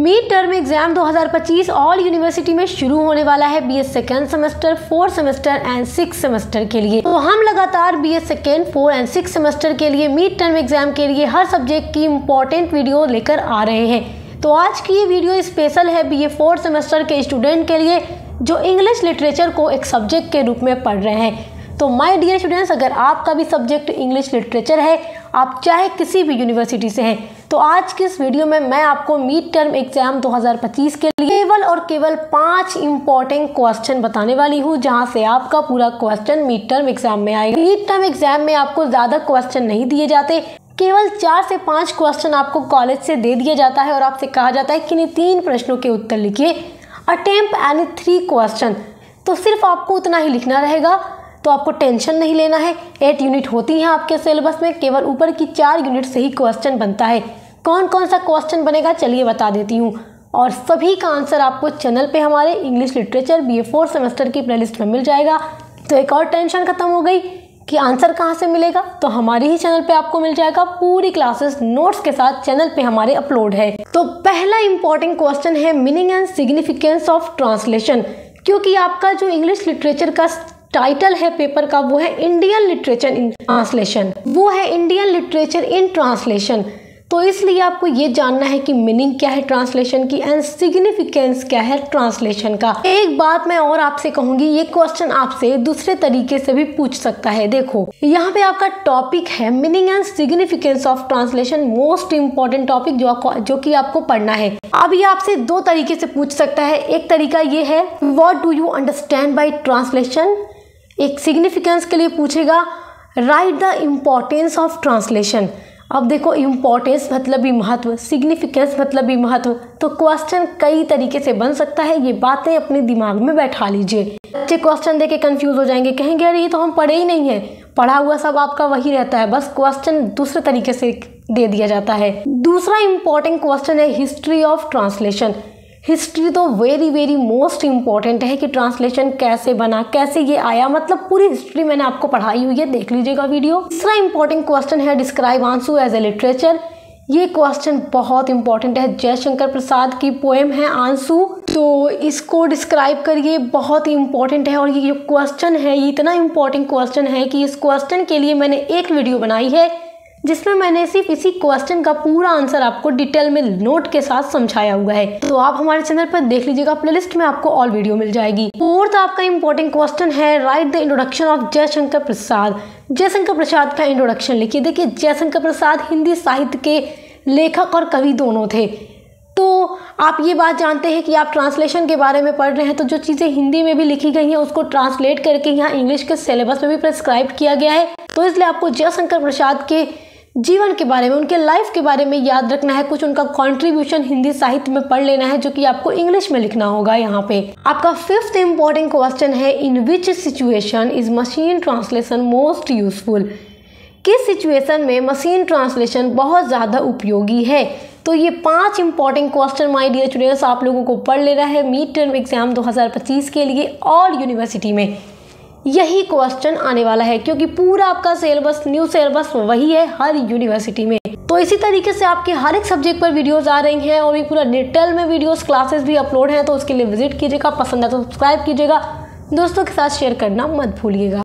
Mid term exam 2025 all university में शुरू होने वाला है BA second semester, 4th semester and 6th semester के लिए। तो हम लगातार BA second, 4th and 6th semester के लिए मिड टर्म एग्जाम के लिए हर सब्जेक्ट की इंपॉर्टेंट वीडियो लेकर आ रहे हैं। तो आज की ये वीडियो स्पेशल है BA 4th सेमेस्टर के स्टूडेंट के लिए जो इंग्लिश लिटरेचर को एक सब्जेक्ट के रूप में पढ़ रहे हैं। तो माय डियर स्टूडेंट्स, अगर आपका भी सब्जेक्ट इंग्लिश लिटरेचर है, आप चाहे किसी भी यूनिवर्सिटी से हैं, तो आज की इस वीडियो में मैं आपको मिड टर्म एग्जाम 2025 के लिए केवल और केवल 5 इंपॉर्टेंट क्वेश्चन बताने वाली हूँ, जहां से आपका पूरा क्वेश्चन मिड टर्म एग्जाम में आएगा। मिड टर्म एग्जाम में आपको ज़्यादा क्वेश्चन नहीं दिए जाते, केवल 4 से 5 क्वेश्चन आपको कॉलेज से दे दिया जाता है और आपसे कहा जाता है कि इन 3 प्रश्नों के उत्तर लिखिए, अटेम्प्ट एनी 3 क्वेश्चन। तो सिर्फ आपको उतना ही लिखना रहेगा, तो आपको टेंशन नहीं लेना है। 8 यूनिट होती हैं आपके सिलेबस में, केवल ऊपर की 4 यूनिट से ही क्वेश्चन बनता है। कौन कौन सा क्वेश्चन बनेगा चलिए बता देती हूँ, और सभी का आंसर आपको चैनल पे हमारे English literature BA 4th semester की प्लेलिस्ट में मिल जाएगा। तो एक और टेंशन खत्म हो गई कि आंसर कहाँ से मिलेगा, तो हमारे ही चैनल पे आपको मिल जाएगा। पूरी क्लासेस नोट्स के साथ चैनल पे हमारे अपलोड है। तो पहला इंपॉर्टेंट क्वेश्चन है meaning and significance of translation, क्योंकि आपका जो इंग्लिश लिटरेचर का टाइटल है पेपर का वो है इंडियन लिटरेचर इन ट्रांसलेशन, वो है इंडियन लिटरेचर इन ट्रांसलेशन। तो इसलिए आपको ये जानना है कि मीनिंग क्या है ट्रांसलेशन की एंड सिग्निफिकेंस क्या है ट्रांसलेशन का। एक बात मैं और आपसे कहूंगी, ये क्वेश्चन आपसे दूसरे तरीके से भी पूछ सकता है। देखो यहाँ पे आपका टॉपिक है meaning and significance of translation, most important topic जो कि आपको पढ़ना है। अब ये आपसे 2 तरीके से पूछ सकता है। एक तरीका ये है what do you understand by translation, एक सिग्निफिकेंस के लिए पूछेगा right the importance of translation. अब देखो इम्पोर्टेंस मतलब भी महत्व, सिग्निफिकेंस मतलब भी महत्व, तो क्वेश्चन कई तरीके से बन सकता है। ये बातें अपने दिमाग में बैठा लीजिए। बच्चे क्वेश्चन देके कंफ्यूज हो जाएंगे, कहेंगे अरे ये तो हम पढ़े ही नहीं है, पढ़ा हुआ सब आपका वही रहता है, बस क्वेश्चन दूसरे तरीके से दे दिया जाता है। दूसरा इंपॉर्टेंट क्वेश्चन है हिस्ट्री ऑफ ट्रांसलेशन। हिस्ट्री तो वेरी मोस्ट इम्पॉर्टेंट है कि ट्रांसलेशन कैसे बना, कैसे ये आया, मतलब पूरी हिस्ट्री मैंने आपको पढ़ाई हुई है, देख लीजिएगा वीडियो। तीसरा इंपॉर्टेंट क्वेश्चन है डिस्क्राइब आंसू एज ए लिटरेचर। ये क्वेश्चन बहुत इंपॉर्टेंट है, जयशंकर प्रसाद की पोएम है आंसू, तो इसको डिस्क्राइब करिए, बहुत ही इंपॉर्टेंट है। और ये जो क्वेश्चन है ये इतना इंपॉर्टेंट क्वेश्चन है कि इस क्वेश्चन के लिए मैंने एक वीडियो बनाई है जिसमें मैंने सिर्फ इसी क्वेश्चन का पूरा आंसर आपको डिटेल में नोट के साथ समझाया हुआ है। तो आप हमारे चैनल पर देख लीजिएगा, प्लेलिस्ट में आपको ऑल वीडियो मिल जाएगी। फोर्थ आपका इंपॉर्टेंट क्वेश्चन है write the introduction of Jaishankar Prasad. Jaishankar Prasad का इंट्रोडक्शन लिखिए। देखिए जयशंकर प्रसाद हिंदी साहित्य के लेखक और कवि दोनों थे। तो आप ये बात जानते हैं कि आप ट्रांसलेशन के बारे में पढ़ रहे हैं, तो जो चीज़ें हिंदी में भी लिखी गई हैं उसको ट्रांसलेट करके यहाँ इंग्लिश के सिलेबस में भी प्रिस्क्राइब किया गया है। तो इसलिए आपको जयशंकर प्रसाद के जीवन के बारे में, उनके लाइफ के बारे में याद रखना है, कुछ उनका कंट्रीब्यूशन हिंदी साहित्य में पढ़ लेना है, जो कि आपको इंग्लिश में लिखना होगा। यहाँ पे आपका 5th इंपॉर्टेंट क्वेश्चन है in which situation is machine translation most useful. किस सिचुएशन में मशीन ट्रांसलेशन बहुत ज़्यादा उपयोगी है। तो ये 5 important question my dear students आप लोगों को पढ़ लेना है मिड टर्म एग्जाम 2025 के लिए ऑल यूनिवर्सिटी में। यही क्वेश्चन आने वाला है क्योंकि पूरा आपका सिलेबस, न्यू सिलेबस वही है हर यूनिवर्सिटी में। तो इसी तरीके से आपके हर एक सब्जेक्ट पर वीडियोस आ रही हैं और ये पूरा डिटेल में वीडियोस क्लासेस भी अपलोड हैं। तो उसके लिए विजिट कीजिएगा, पसंद है तो सब्सक्राइब कीजिएगा, दोस्तों के साथ शेयर करना मत भूलिएगा।